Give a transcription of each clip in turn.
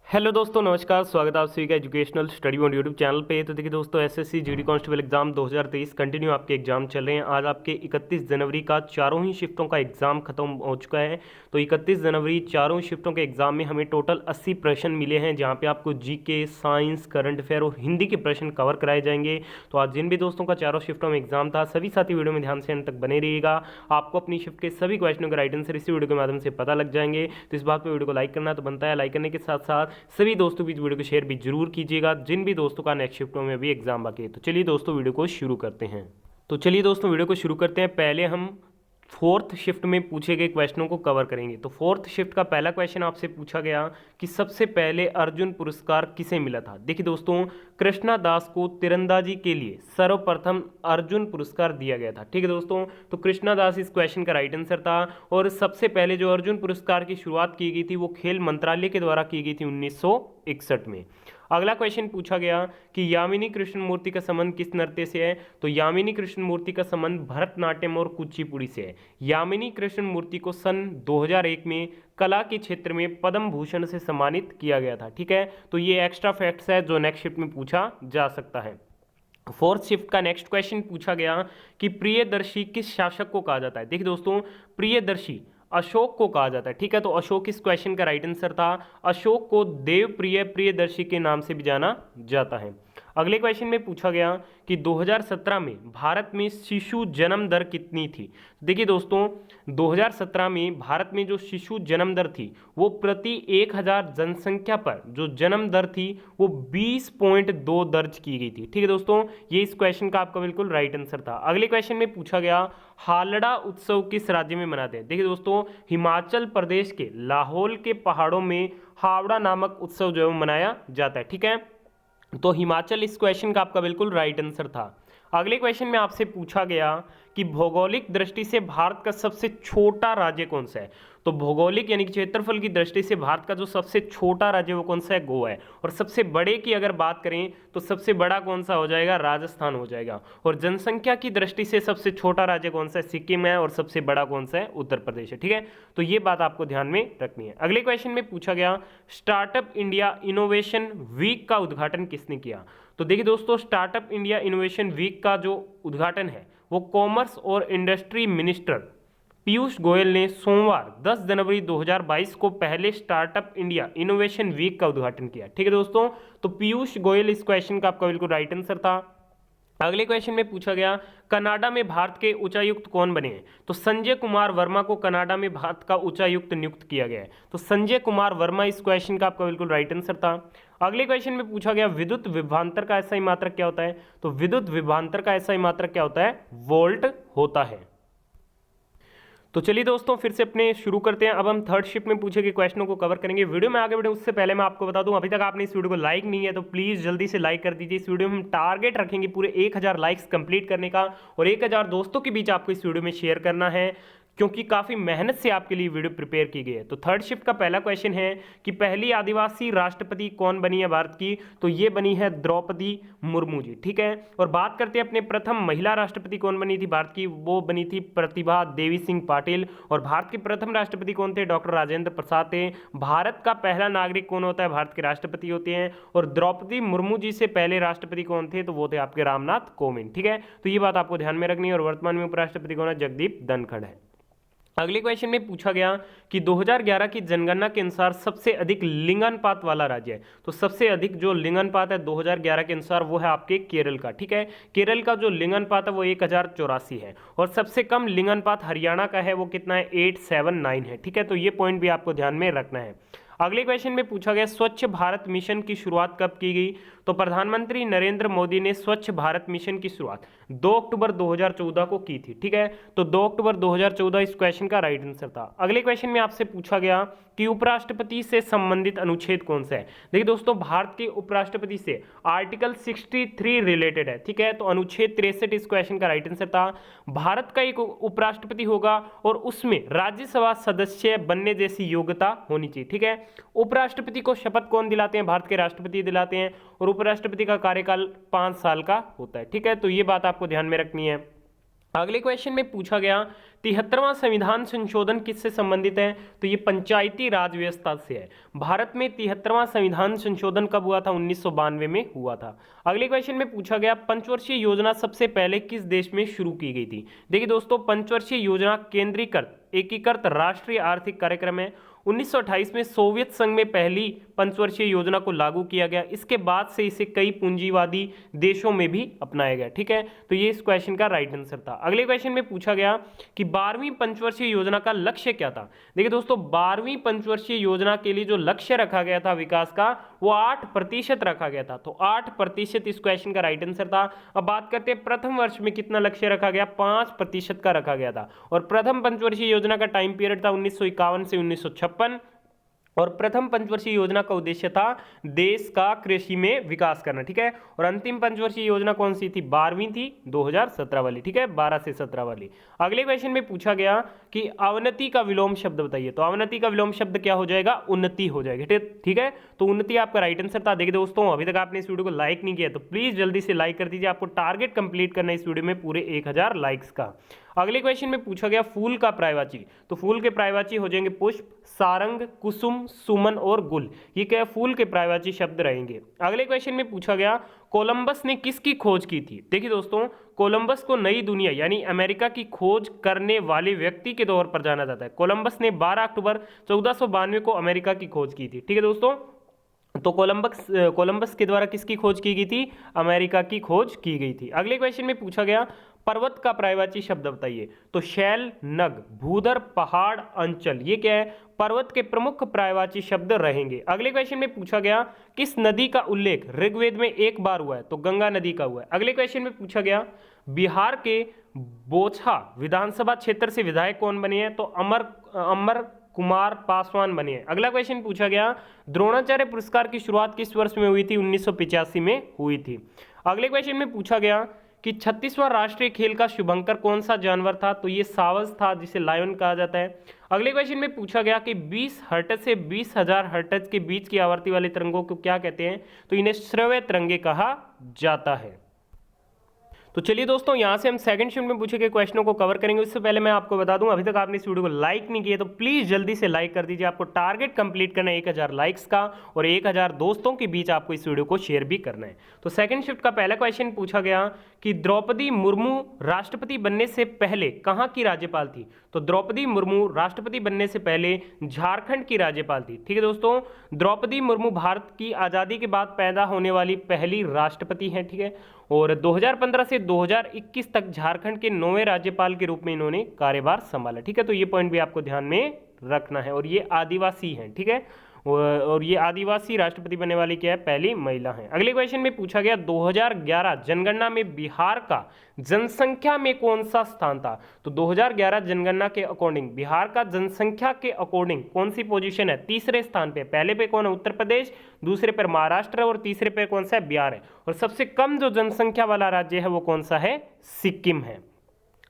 Hello दोस्तों, नमस्कार। स्वागत है आप सभी का educational study on YouTube channel पे। तो देखिए दोस्तों, SSC GD constable exam 2023 continue आपके एग्जाम चल रहे हैं। आज आपके 31 जनवरी का चारों ही शिफ्टों का एग्जाम खत्म हो चुका है। तो 31 जनवरी चारों शिफ्टों के एग्जाम में हमें टोटल 80 प्रश्न मिले हैं, जहाँ पे आपको जीके, साइंस, करंट अफेयर और हिंदी के प्रश्न कवर कराए जाएंगे। तो आज जिन भी दोस्तों का चारों शिफ्टों में एग्जाम था, सभी साथी वीडियो में ध्यान से अंत तक बने रहिएगा। आपको अपनी शिफ्ट के सभी क्वेश्चनों का राइट आंसर इसी वीडियो के माध्यम से पता लग जाएंगे। तो इस बात पर वीडियो को लाइक करना तो बनता है। लाइक करने के साथ साथ सभी दोस्तों की वीडियो को शेयर भी जरूर कीजिएगा, जिन भी दोस्तों का नेक्स्ट शिफ्टों में भी एग्जाम बाकी है। तो चलिए दोस्तों वीडियो को शुरू करते हैं। पहले हम फोर्थ शिफ्ट में पूछे गए क्वेश्चनों को कवर करेंगे। तो फोर्थ शिफ्ट का पहला क्वेश्चन आपसे पूछा गया कि सबसे पहले अर्जुन पुरस्कार किसे मिला था। देखिए दोस्तों, कृष्णा दास को तीरंदाजी के लिए सर्वप्रथम अर्जुन पुरस्कार दिया गया था। ठीक है दोस्तों, तो कृष्णा दास इस क्वेश्चन का राइट आंसर था। और सबसे पहले जो अर्जुन पुरस्कार की शुरुआत की गई थी वो खेल मंत्रालय के द्वारा की गई थी 1961 में। अगला क्वेश्चन पूछा गया कि यामिनी कृष्णमूर्ति का संबंध किस नृत्य से है। तो यामिनी कृष्णमूर्ति का संबंध भरतनाट्यम और कुचिपुड़ी से है। यामिनी कृष्णमूर्ति को सन 2001 में कला के क्षेत्र में पद्म भूषण से सम्मानित किया गया था। ठीक है, तो ये एक्स्ट्रा फैक्ट्स है जो नेक्स्ट शिफ्ट में पूछा जा सकता है। फोर्थ शिफ्ट का नेक्स्ट क्वेश्चन पूछा गया कि प्रियदर्शी किस शासक को कहा जाता है। देखिए दोस्तों, प्रियदर्शी अशोक को कहा जाता है। ठीक है, तो अशोक इस क्वेश्चन का राइट आंसर था। अशोक को देवप्रिय प्रियदर्शी के नाम से भी जाना जाता है। अगले क्वेश्चन में पूछा गया कि 2017 में भारत में शिशु जन्म दर कितनी थी। देखिए दोस्तों, 2017 में भारत में जो शिशु जन्म दर थी वो प्रति 1000 जनसंख्या पर जो जन्म दर थी वो 20.2 दर्ज की गई थी। ठीक है दोस्तों, ये इस क्वेश्चन का आपका बिल्कुल राइट आंसर था। अगले क्वेश्चन में पूछा गया हालड़ा उत्सव किस राज्य में मनाते हैं। देखिए दोस्तों, हिमाचल प्रदेश के लाहौल के पहाड़ों में हावड़ा नामक उत्सव जो है मनाया जाता है। ठीक है, तो हिमाचल इस क्वेश्चन का आपका बिल्कुल राइट आंसर था। अगले क्वेश्चन में आपसे पूछा गया कि भौगोलिक दृष्टि से भारत का सबसे छोटा राज्य कौन सा है। तो भौगोलिक यानी कि क्षेत्रफल की दृष्टि से भारत का जो सबसे छोटा राज्य वो कौन सा है, गोवा है। और सबसे बड़े की अगर बात करें तो सबसे बड़ा कौन सा हो जाएगा, राजस्थान हो जाएगा। और जनसंख्या की दृष्टि से सबसे छोटा राज्य कौन सा है, सिक्किम है। और सबसे बड़ा कौन सा है, उत्तर प्रदेश है। ठीक है, तो ये बात आपको ध्यान में रखनी है। अगले क्वेश्चन में पूछा गया स्टार्टअप इंडिया इनोवेशन वीक का उद्घाटन किसने किया। तो देखिए दोस्तों, स्टार्टअप इंडिया इनोवेशन वीक का जो उद्घाटन है वो कॉमर्स और इंडस्ट्री मिनिस्टर पीयूष गोयल ने सोमवार 10 जनवरी 2022 को पहले स्टार्टअप इंडिया इनोवेशन वीक का उद्घाटन किया। ठीक है दोस्तों, तो पीयूष गोयल इस क्वेश्चन का आपका बिल्कुल राइट आंसर था। अगले क्वेश्चन में पूछा गया कनाडा में भारत के उच्चायुक्त कौन बने हैं। तो संजय कुमार वर्मा को कनाडा में भारत का उच्चायुक्त नियुक्त किया गया है। तो संजय कुमार वर्मा इस क्वेश्चन का आपका बिल्कुल राइट आंसर था। अगले क्वेश्चन में पूछा गया विद्युत विभवांतर का ऐसा ही मात्रक क्या होता है। तो विद्युत विभवांतर का ऐसा ही मात्रक क्या होता है, वोल्ट होता है। तो चलिए दोस्तों, फिर से अपने शुरू करते हैं। अब हम थर्ड शिफ्ट में पूछे गए क्वेश्चनों को कवर करेंगे। वीडियो में आगे बढ़े उससे पहले मैं आपको बता दूं, अभी तक आपने इस वीडियो को लाइक नहीं है तो प्लीज़ जल्दी से लाइक कर दीजिए। इस वीडियो में हम टारगेट रखेंगे पूरे 1000 लाइक्स कंप्लीट करने का, और 1000 दोस्तों के बीच आपको इस वीडियो में शेयर करना है, क्योंकि काफ़ी मेहनत से आपके लिए वीडियो प्रिपेयर की गई है। तो थर्ड शिफ्ट का पहला क्वेश्चन है कि पहली आदिवासी राष्ट्रपति कौन बनी है भारत की। तो ये बनी है द्रौपदी मुर्मू जी। ठीक है, और बात करते हैं अपने प्रथम महिला राष्ट्रपति कौन बनी थी भारत की, वो बनी थी प्रतिभा देवी सिंह पाटिल। और भारत के प्रथम राष्ट्रपति कौन थे, डॉक्टर राजेंद्र प्रसाद थे। भारत का पहला नागरिक कौन होता है, भारत के राष्ट्रपति होते हैं। और द्रौपदी मुर्मू जी से पहले राष्ट्रपति कौन थे, तो वो थे आपके रामनाथ कोविंद। ठीक है, तो ये बात आपको ध्यान में रखनी है। और वर्तमान में उपराष्ट्रपति कौन है, जगदीप धनखड़ है। अगले क्वेश्चन में पूछा गया कि 2011 की जनगणना के अनुसार सबसे अधिक लिंगानुपात वाला राज्य है। तो सबसे अधिक जो लिंगानुपात है 2011 के अनुसार वो है आपके केरल का। ठीक है, केरल का जो लिंगानुपात है वो 1084 है। और सबसे कम लिंगानुपात हरियाणा का है, वो कितना है, 879 है। ठीक है, तो ये पॉइंट भी आपको ध्यान में रखना है। अगले क्वेश्चन में पूछा गया स्वच्छ भारत मिशन की शुरुआत कब की गई। तो प्रधानमंत्री नरेंद्र मोदी ने स्वच्छ भारत मिशन की शुरुआत 2 अक्टूबर 2014 को की थी। ठीक है, तो 2 अक्टूबर 2014 इस क्वेश्चन का राइट आंसर था। अगले क्वेश्चन में आपसे पूछा गया कि उपराष्ट्रपति से संबंधित अनुच्छेद कौन सा है। देखिए दोस्तों, भारत के उपराष्ट्रपति से आर्टिकल 63 रिलेटेड है। ठीक है, तो अनुच्छेद 63 इस क्वेश्चन का राइट आंसर था। भारत का एक उपराष्ट्रपति होगा और उसमें राज्यसभा सदस्य बनने जैसी योग्यता होनी चाहिए। ठीक है, उपराष्ट्रपति को शपथ कौन दिलाते हैं, भारत के राष्ट्रपति दिलाते हैं। और उपराष्ट्रपति का कार्यकाल 5 साल का होता है। ठीक है, तो ये बात आपको ध्यान में रखनी है। अगले क्वेश्चन में पूछा गया 73वां संविधान संशोधन किससे संबंधित है? तो ये पंचायती राज व्यवस्था से है। भारत में 73वां संविधान संशोधन कब हुआ था? 1992 में हुआ था। अगले क्वेश्चन में पूछा गया पंचवर्षीय योजना सबसे पहले किस देश में शुरू की गई थी? देखिए दोस्तों, पंचवर्षीय योजना केंद्रीकृत एकीकृत राष्ट्रीय आर्थिक कार्यक्रम है। 1928 में सोवियत संघ में पहली पंचवर्षीय योजना को लागू किया गया। इसके बाद से इसे कई पूंजीवादी देशों में भी अपनाया गया। ठीक है, तो ये इस क्वेश्चन का राइट आंसर था। अगले क्वेश्चन में पूछा गया कि 12वीं पंचवर्षीय योजना का लक्ष्य क्या था? देखिए दोस्तों, 12वीं पंचवर्षीय योजना के लिए जो लक्ष्य रखा गया था विकास का, वो 8% रखा गया था। तो 8% इस क्वेश्चन का राइट आंसर था। अब बात करते हैं प्रथम वर्ष में कितना लक्ष्य रखा गया? 5% का रखा गया था। और प्रथम पंचवर्षीय योजना का टाइम पीरियड था 1951 से 1956। और प्रथम पंचवर्षीय योजना का उद्देश्य था देश का कृषि में विकास करना। ठीक है, और अंतिम पंचवर्षीय योजना कौन सी थी? 12वीं थी, 2017 वाली। ठीक है, 12 से 17 वाली। अगले क्वेश्चन में पूछा गया कि अवनति का विलोम शब्द बताइए। तो अवनति का विलोम शब्द क्या हो जाएगा? उन्नति हो जाएगा। ठीक है, तो उन्नति आपका राइट आंसर था। देखिए दोस्तों, अभी तक आपने इस वीडियो को लाइक नहीं किया तो प्लीज जल्दी से लाइक कर दीजिए। आपको टारगेट कंप्लीट करना है इस वीडियो में पूरे 1000 लाइक्स का। अगले क्वेश्चन में पूछा गया फूल का पर्यायवाची। तो फूल के पर्यायवाची हो जाएंगे पुष्प, सारंग, कुसुम, सुमन और गुल। ये क्या फूल के पर्यायवाची शब्द रहेंगे। अगले क्वेश्चन में पूछा गया कोलंबस ने किसकी खोज की थी? देखिए दोस्तों, कोलंबस को नई दुनिया यानी अमेरिका की खोज करने वाले व्यक्ति के तौर पर जाना जाता है। कोलंबस ने 12 अक्टूबर 1492 को अमेरिका की खोज की थी। ठीक है दोस्तों, तो कोलंबस के द्वारा किसकी खोज की गई थी? अमेरिका की खोज की गई थी। अगले क्वेश्चन में पूछा गया पर्वत का पर्यायवाची शब्द बताइए। तो शैल, नग, भूधर, पहाड़, अंचल, ये क्या है? पर्वत के प्रमुख पर्यायवाची शब्द रहेंगे। अगले क्वेश्चन में पूछा गया किस नदी का उल्लेख ऋग्वेद में एक बार हुआ है? तो गंगा नदी का हुआ है। अगले क्वेश्चन में पूछा गया बिहार के बोछा विधानसभा क्षेत्र से विधायक कौन बने हैं? तो अमर कुमार पासवान बने हैं। अगला क्वेश्चन पूछा गया द्रोणाचार्य पुरस्कार की शुरुआत किस वर्ष में हुई थी? 1985 में हुई थी। अगले क्वेश्चन में पूछा गया कि 36वां राष्ट्रीय खेल का शुभंकर कौन सा जानवर था? तो ये सावज था, जिसे लायन कहा जाता है। अगले क्वेश्चन में पूछा गया कि 20 हर्ट्ज से 20,000 हर्ट्ज के बीच की आवृत्ति वाले तरंगों को क्या कहते हैं? तो इन्हें श्रव्य तरंगे कहा जाता है। तो चलिए दोस्तों, यहां से हम सेकंड शिफ्ट में पूछे गए क्वेश्चनों को कवर करेंगे। उससे पहले मैं आपको बता दूं, अभी तक आपने इस वीडियो को लाइक नहीं किया तो प्लीज जल्दी से लाइक कर दीजिए। आपको टारगेट कंप्लीट करना है 1000 लाइक्स का, और 1000 दोस्तों के बीच आपको इस वीडियो को शेयर भी करना है। तो सेकंड शिफ्ट का पहला क्वेश्चन पूछा गया कि द्रौपदी मुर्मू राष्ट्रपति बनने से पहले कहां की राज्यपाल थी? तो द्रौपदी मुर्मू राष्ट्रपति बनने से पहले झारखंड की राज्यपाल थी। ठीक है दोस्तों, द्रौपदी मुर्मू भारत की आजादी के बाद पैदा होने वाली पहली राष्ट्रपति हैं। ठीक है, और 2015 से 2021 तक झारखंड के 9वें राज्यपाल के रूप में इन्होंने कार्यभार संभाला। ठीक है, तो ये पॉइंट भी आपको ध्यान में रखना है। और ये आदिवासी हैं। ठीक है, और ये आदिवासी राष्ट्रपति बनने वाली क्या है? पहली महिला है। अगले क्वेश्चन में पूछा गया 2011 जनगणना में बिहार का जनसंख्या में कौन सा स्थान था? तो 2011 जनगणना के अकॉर्डिंग बिहार का जनसंख्या के अकॉर्डिंग कौन सी पोजीशन है? तीसरे स्थान पे। पहले पे कौन है? उत्तर प्रदेश, दूसरे पर महाराष्ट्र और तीसरे पे कौन सा है? बिहार है। और सबसे कम जो जनसंख्या वाला राज्य है वो कौन सा है? सिक्किम है।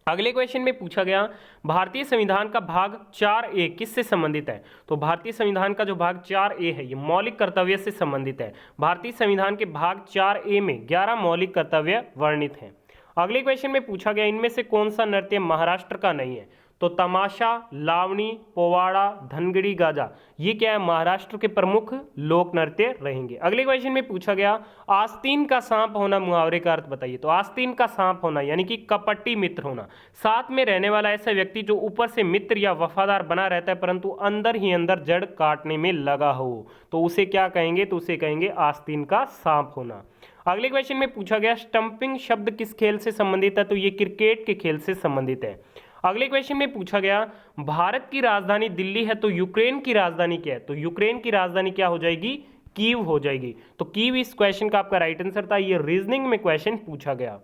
अगले क्वेश्चन में पूछा गया भारतीय संविधान का भाग 4A किससे संबंधित है? तो भारतीय संविधान का जो भाग 4A है ये मौलिक कर्तव्य से संबंधित है। भारतीय संविधान के भाग 4A में 11 मौलिक कर्तव्य वर्णित हैं। अगले क्वेश्चन में पूछा गया इनमें से कौन सा नृत्य महाराष्ट्र का नहीं है? तो तमाशा, लावणी, पोवाड़ा, धनगड़ी, गाजा, ये क्या है? महाराष्ट्र के प्रमुख लोक नृत्य रहेंगे। अगले क्वेश्चन में पूछा गया आस्तीन का सांप होना मुहावरे का अर्थ बताइए। तो आस्तीन का सांप होना यानी कि कपटी मित्र होना, साथ में रहने वाला ऐसा व्यक्ति जो ऊपर से मित्र या वफादार बना रहता है परंतु अंदर ही अंदर जड़ काटने में लगा हो, तो उसे क्या कहेंगे? तो उसे कहेंगे आस्तीन का सांप होना। अगले क्वेश्चन में पूछा गया स्टंपिंग शब्द किस खेल से संबंधित है? तो ये क्रिकेट के खेल से संबंधित है। अगले क्वेश्चन में पूछा गया भारत की राजधानी दिल्ली है तो यूक्रेन की राजधानी क्या है? तो यूक्रेन की राजधानी क्या हो जाएगी? कीव हो जाएगी। तो कीव इस क्वेश्चन का आपका राइट आंसर था। ये रीजनिंग में क्वेश्चन पूछा गया।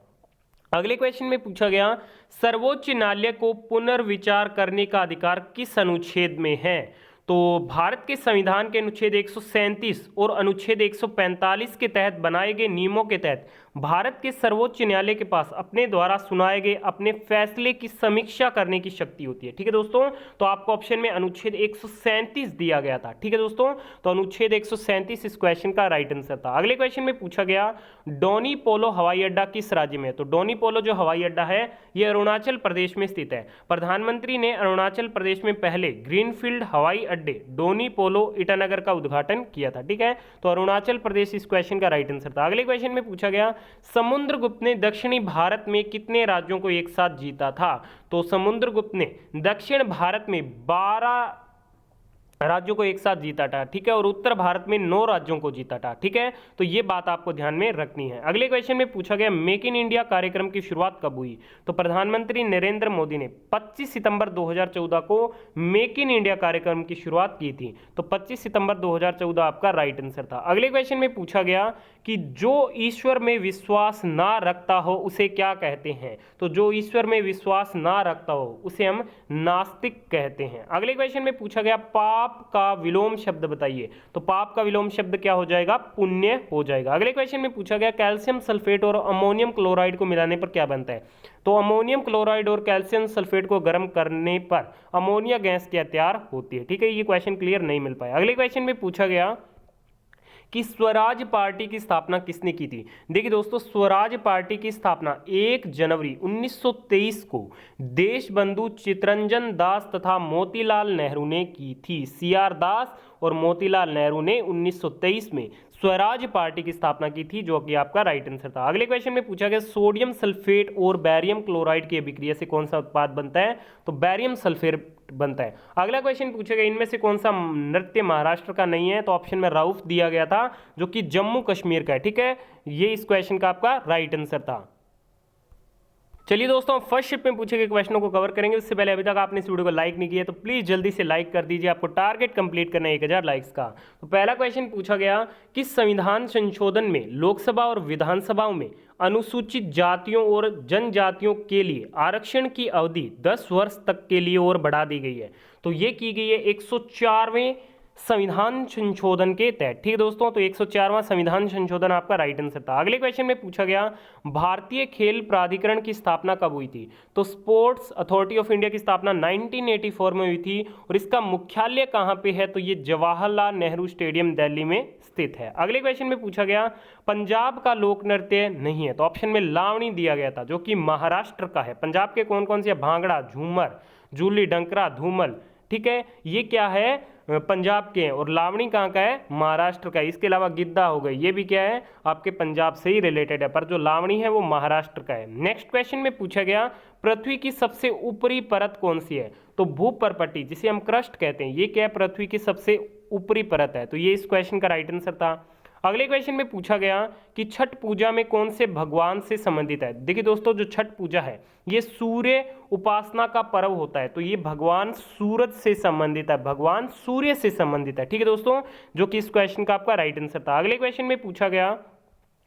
अगले क्वेश्चन में पूछा गया सर्वोच्च न्यायालय को पुनर्विचार करने का अधिकार किस अनुच्छेद में है? तो भारत के संविधान के अनुच्छेद 137 और अनुच्छेद 145 के तहत बनाए गए नियमों के तहत भारत के सर्वोच्च न्यायालय के पास अपने द्वारा सुनाए गए अपने फैसले की समीक्षा करने की शक्ति होती है। ठीक है दोस्तों, तो आपको ऑप्शन में अनुच्छेद 137 दिया गया था। ठीक है दोस्तों, तो अनुच्छेद 137 इस क्वेश्चन का राइट आंसर था। अगले क्वेश्चन में पूछा गया डोनी पोलो हवाई अड्डा किस राज्य में है? तो डोनी पोलो जो हवाई अड्डा है यह अरुणाचल प्रदेश में स्थित है। प्रधानमंत्री ने अरुणाचल प्रदेश में पहले ग्रीनफील्ड हवाई अड्डे डोनी पोलो ईटानगर का उद्घाटन किया था। ठीक है, तो अरुणाचल प्रदेश इस क्वेश्चन का राइट आंसर था। अगले क्वेश्चन में पूछा गया समुद्रगुप्त ने दक्षिणी भारत में कितने राज्यों को एक साथ जीता था? तो समुद्रगुप्त ने दक्षिण भारत में 12 राज्यों को एक साथ जीता था। ठीक है, और उत्तर भारत में 9 राज्यों को जीता था। ठीक है, तो ये बात आपको ध्यान में रखनी है। अगले क्वेश्चन में पूछा गया मेक इन इंडिया कार्यक्रम की शुरुआत कब हुई? तो प्रधानमंत्री नरेंद्र मोदी ने 25 सितंबर 2014 को मेक इन इंडिया कार्यक्रम की शुरुआत की थी। तो 25 सितंबर 2014 आपका राइट आंसर था। अगले क्वेश्चन में पूछा गया कि जो ईश्वर में विश्वास ना रखता हो उसे क्या कहते हैं? तो जो ईश्वर में विश्वास ना रखता हो उसे हम नास्तिक कहते हैं। अगले क्वेश्चन में पूछा गया पाप का विलोम शब्द बताइए। तो पाप का विलोम शब्द क्या हो जाएगा? पुण्य हो जाएगा। अगले क्वेश्चन में पूछा गया कैल्शियम सल्फेट और अमोनियम क्लोराइड को मिलाने पर क्या बनता है? तो अमोनियम क्लोराइड और कैल्शियम सल्फेट को गर्म करने पर अमोनिया गैस क्या तैयार होती है? ठीक है, ये क्वेश्चन क्लियर नहीं मिल पाया। अगले क्वेश्चन में पूछा गया कि स्वराज पार्टी की स्थापना किसने की थी? देखिए दोस्तों, स्वराज पार्टी की स्थापना 1 जनवरी 1923 को देशबंधु चितरंजन दास तथा मोतीलाल नेहरू ने की थी। सीआर दास और मोतीलाल नेहरू ने 1923 में स्वराज पार्टी की स्थापना की थी, जो कि आपका राइट आंसर था। अगले क्वेश्चन में पूछा गया सोडियम सल्फेट और बैरियम क्लोराइड की अभिक्रिया से कौन सा उत्पाद बनता है? तो बैरियम सल्फेट बनता है। अगला क्वेश्चन पूछा गया इनमें से कौन सा नृत्य महाराष्ट्र का नहीं है? तो ऑप्शन में राउफ दिया गया था, जो कि जम्मू कश्मीर का है। ठीक है, ये इस क्वेश्चन का आपका राइट आंसर था। चलिए दोस्तों, फर्स्ट शिफ्ट में पूछे गए क्वेश्चनों को कवर करेंगे। उससे पहले अभी तक आपने इस वीडियो को लाइक नहीं किया तो प्लीज जल्दी से लाइक कर दीजिए। आपको टारगेट कंप्लीट करना है 1000 लाइक्स का। तो पहला क्वेश्चन पूछा गया कि संविधान संशोधन में लोकसभा और विधानसभाओं में अनुसूचित जातियों और जनजातियों के लिए आरक्षण की अवधि 10 वर्ष तक के लिए और बढ़ा दी गई है। तो ये की गई है 104वें संविधान संशोधन के तहत। ठीक है दोस्तों, तो 104वां संविधान संशोधन आपका राइट आंसर था। अगले क्वेश्चन में पूछा गया भारतीय खेल प्राधिकरण की स्थापना कब हुई थी? तो स्पोर्ट्स अथॉरिटी ऑफ इंडिया की स्थापना 1984 में हुई थी। और इसका मुख्यालय कहां पे है? तो ये जवाहरलाल नेहरू स्टेडियम दिल्ली में स्थित है। अगले क्वेश्चन में पूछा गया पंजाब का लोक नृत्य नहीं है। तो ऑप्शन में लावणी दिया गया था, जो कि महाराष्ट्र का है। पंजाब के कौन कौन से? भांगड़ा, झूमर, जूली, डंकरा, धूमल। ठीक है, ये क्या है? पंजाब के हैं। और लावणी कहाँ का है? महाराष्ट्र का है। इसके अलावा गिद्दा हो गई, ये भी क्या है? आपके पंजाब से ही रिलेटेड है, पर जो लावणी है वो महाराष्ट्र का है। नेक्स्ट क्वेश्चन में पूछा गया पृथ्वी की सबसे ऊपरी परत कौन सी है? तो भूपर्पटी, जिसे हम क्रस्ट कहते हैं, ये क्या है? पृथ्वी की सबसे ऊपरी परत है। तो ये इस क्वेश्चन का राइट आंसर था। अगले क्वेश्चन में पूछा गया कि छठ पूजा में कौन से भगवान से संबंधित है? देखिए दोस्तों, जो छठ पूजा है ये सूर्य उपासना का पर्व होता है। तो ये भगवान सूरज से संबंधित है, भगवान सूर्य से संबंधित है। ठीक है दोस्तों, जो कि इस क्वेश्चन का आपका राइट आंसर था। अगले क्वेश्चन में पूछा गया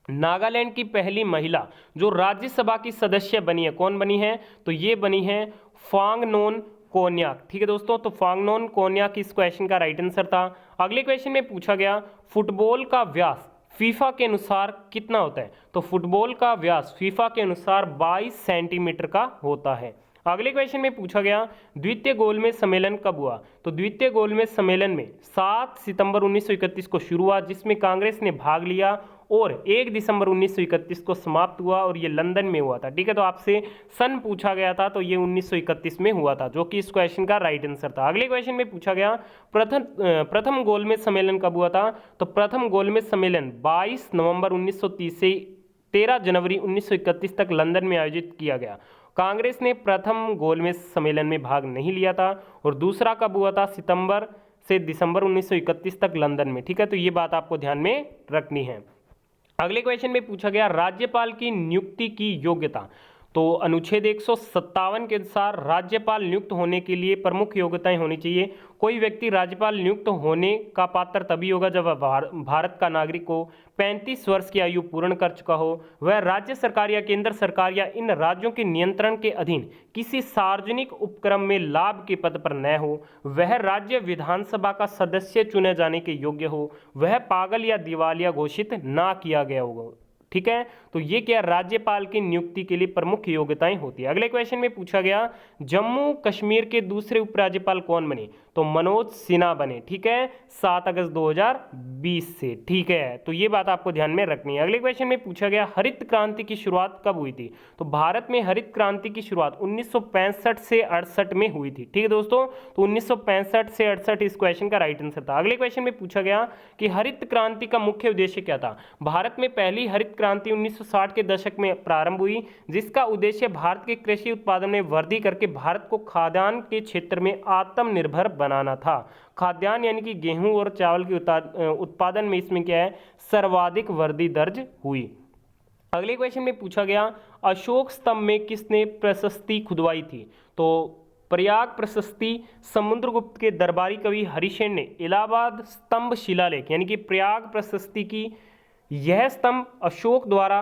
नागालैंड की पहली महिला जो राज्यसभा की सदस्य बनी है, कौन बनी है? तो ये बनी है फांगनोन कोन्याक। ठीक है दोस्तों, तो फांगनोन कोन्याक इस क्वेश्चन का राइट आंसर था। अगले क्वेश्चन में पूछा गया फुटबॉल का व्यास फीफा के अनुसार कितना होता है? तो फुटबॉल का व्यास फीफा के अनुसार 22 सेंटीमीटर का होता है। अगले क्वेश्चन में पूछा गया द्वितीय गोलमेज सम्मेलन कब हुआ? तो द्वितीय गोलमेज सम्मेलन में 7 सितंबर 1931 को शुरू हुआ, जिसमें कांग्रेस ने भाग लिया, और 1 दिसंबर 1931 को समाप्त हुआ, और ये लंदन में हुआ था। ठीक है, तो आपसे सन पूछा गया था, तो ये 1931 में हुआ था, जो कि इस क्वेश्चन का राइट आंसर था। अगले क्वेश्चन में पूछा गया प्रथम गोलमेज सम्मेलन कब हुआ था? तो प्रथम गोलमेज सम्मेलन 22 नवंबर 1930 से 13 जनवरी 1931 तक लंदन में आयोजित किया गया। कांग्रेस ने प्रथम गोलमेज सम्मेलन में भाग नहीं लिया था। और दूसरा कब हुआ था? सितंबर से दिसंबर 1931 तक लंदन में। ठीक है, तो ये बात आपको ध्यान में रखनी है। अगले क्वेश्चन में पूछा गया राज्यपाल की नियुक्ति की योग्यता। तो अनुच्छेद 157 के अनुसार राज्यपाल नियुक्त होने के लिए प्रमुख योग्यताएं होनी चाहिए। कोई व्यक्ति राज्यपाल नियुक्त होने का पात्र तभी होगा जब वह भारत का नागरिक हो, 35 वर्ष की आयु पूर्ण कर चुका हो, वह राज्य सरकार या केंद्र सरकार या इन राज्यों के नियंत्रण के अधीन किसी सार्वजनिक उपक्रम में लाभ के पद पर न हो, वह राज्य विधानसभा का सदस्य चुने जाने के योग्य हो, वह पागल या दिवालिया घोषित ना किया गया होगा। ठीक है, तो ये क्या राज्यपाल की नियुक्ति के लिए प्रमुख योग्यताएं होती है। अगले क्वेश्चन में पूछा गया जम्मू कश्मीर के दूसरे उपराज्यपाल कौन बने, तो मनोज सिन्हा बने। ठीक है, 7 अगस्त 2020 से। ठीक है, तो ये बात आपको ध्यान में रखनी है। अगले क्वेश्चन में पूछा गया हरित क्रांति की शुरुआत कब हुई थी, तो भारत में हरित क्रांति की शुरुआत 1965 से 68 में हुई थी। ठीक है दोस्तों, तो 1965 से 68 इस क्वेश्चन का राइट आंसर था। अगले क्वेश्चन में पूछा गया कि हरित क्रांति का मुख्य उद्देश्य क्या था। भारत में पहली हरित क्रांति 1960 के दशक में प्रारंभ हुई, जिसका उद्देश्य भारत के कृषि उत्पादन में वृद्धि करके भारत को खाद्यान्न के क्षेत्र में आत्मनिर्भर बनाना था। खाद्यान्न यानी कि गेहूं और चावल के उत्पादन में इसमें क्या है, सर्वाधिक वृद्धि दर्ज हुई। अगले क्वेश्चन में पूछा गया अशोक स्तंभ में किसने प्रशस्ति खुदवाई थी, तो प्रयाग प्रशस्ति समुद्रगुप्त के दरबारी कवि हरिसेन ने इलाहाबाद स्तंभ शिलालेख यानी कि प्रयाग प्रशस्ति की यह स्तंभ अशोक द्वारा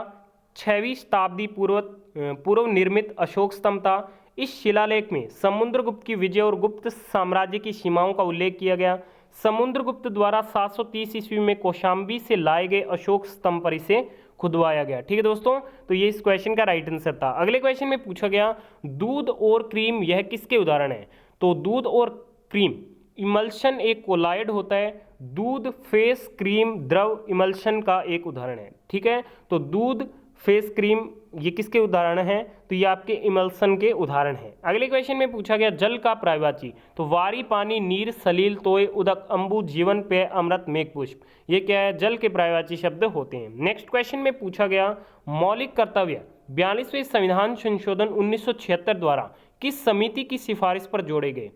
6वीं शताब्दी पूर्व निर्मित अशोक स्तंभ था। इस शिलालेख में समुद्रगुप्त की विजय और गुप्त साम्राज्य की सीमाओं का उल्लेख किया गया। समुद्रगुप्त द्वारा 730 ईस्वी में कौशाम्बी से लाए गए अशोक स्तंभ पर इसे खुदवाया गया। ठीक है दोस्तों, तो ये इस क्वेश्चन का राइट आंसर था। अगले क्वेश्चन में पूछा गया दूध और क्रीम यह किसके उदाहरण है, तो दूध और क्रीम इमल्शन एक कोलाइड होता है। दूध फेस क्रीम द्रव इमल्शन का एक उदाहरण है। ठीक है, तो दूध फेस क्रीम ये किसके उदाहरण हैं, तो ये आपके इमल्शन के उदाहरण हैं। अगले क्वेश्चन में पूछा गया जल का पर्यायवाची, तो वारी पानी नीर सलील तोय उदक अंबु जीवन पेय अमृत मेघ पुष्प, ये क्या है, जल के पर्यायवाची शब्द होते हैं। नेक्स्ट क्वेश्चन में पूछा गया मौलिक कर्तव्य 42वें संविधान संशोधन 1976 द्वारा किस समिति की सिफारिश पर जोड़े गए,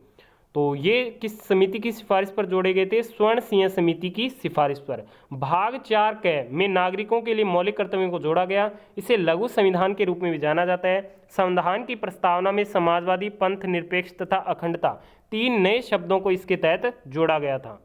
तो ये किस समिति की सिफारिश पर जोड़े गए थे, स्वर्ण सिंह समिति की सिफारिश पर। भाग 4 क में नागरिकों के लिए मौलिक कर्तव्यों को जोड़ा गया। इसे लघु संविधान के रूप में भी जाना जाता है। संविधान की प्रस्तावना में समाजवादी, पंथ निरपेक्ष तथा अखंडता 3 नए शब्दों को इसके तहत जोड़ा गया था।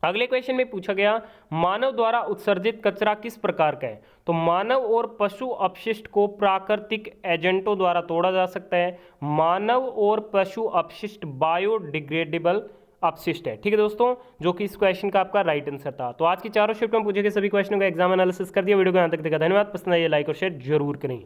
अगले क्वेश्चन में पूछा गया मानव द्वारा उत्सर्जित कचरा किस प्रकार का है, तो मानव और पशु अपशिष्ट को प्राकृतिक एजेंटों द्वारा तोड़ा जा सकता है। मानव और पशु अपशिष्ट बायोडिग्रेडेबल अपशिष्ट है। ठीक है दोस्तों, जो कि इस क्वेश्चन का आपका राइट आंसर था। तो आज की चारों शिफ्ट में पूछे गए सभी क्वेश्चनों का एग्जाम एनालिसिस कर दिया। वीडियो को यहाँ तक देखा, धन्यवाद। पसंद आइए लाइक और शेयर जरूर करें।